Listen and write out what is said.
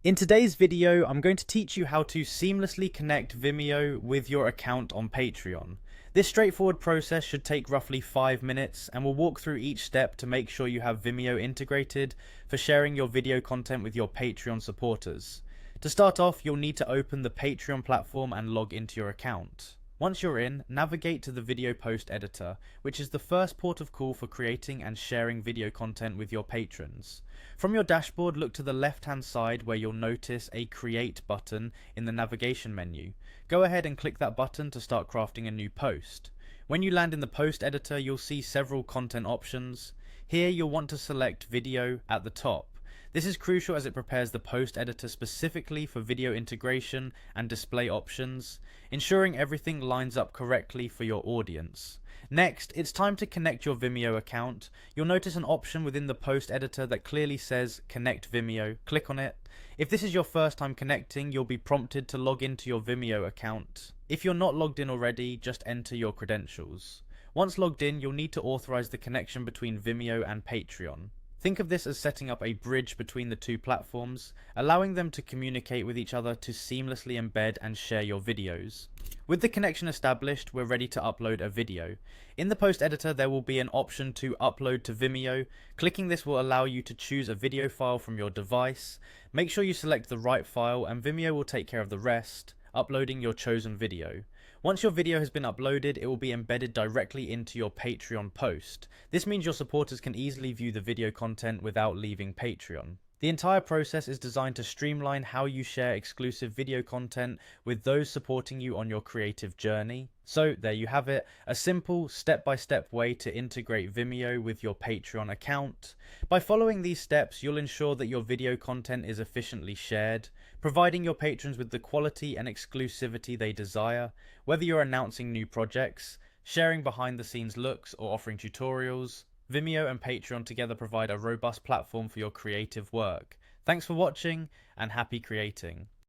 In today's video, I'm going to teach you how to seamlessly connect Vimeo with your account on Patreon. This straightforward process should take roughly 5 minutes, and we'll walk through each step to make sure you have Vimeo integrated for sharing your video content with your Patreon supporters. To start off, you'll need to open the Patreon platform and log into your account. Once you're in, navigate to the video post editor, which is the first port of call for creating and sharing video content with your patrons. From your dashboard, look to the left hand side where you'll notice a create button in the navigation menu. Go ahead and click that button to start crafting a new post. When you land in the post editor, you'll see several content options. Here you'll want to select video at the top. This is crucial as it prepares the post editor specifically for video integration and display options, ensuring everything lines up correctly for your audience. Next, it's time to connect your Vimeo account. You'll notice an option within the post editor that clearly says Connect Vimeo. Click on it. If this is your first time connecting, you'll be prompted to log into your Vimeo account. If you're not logged in already, just enter your credentials. Once logged in, you'll need to authorize the connection between Vimeo and Patreon. Think of this as setting up a bridge between the two platforms, allowing them to communicate with each other to seamlessly embed and share your videos. With the connection established, we're ready to upload a video. In the post editor, there will be an option to upload to Vimeo. Clicking this will allow you to choose a video file from your device. Make sure you select the right file and Vimeo will take care of the rest, uploading your chosen video. Once your video has been uploaded, it will be embedded directly into your Patreon post. This means your supporters can easily view the video content without leaving Patreon. The entire process is designed to streamline how you share exclusive video content with those supporting you on your creative journey. So there you have it, a simple step-by-step way to integrate Vimeo with your Patreon account. By following these steps, you'll ensure that your video content is efficiently shared, providing your patrons with the quality and exclusivity they desire. Whether you're announcing new projects, sharing behind-the-scenes looks, or offering tutorials, Vimeo and Patreon together provide a robust platform for your creative work. Thanks for watching, and happy creating.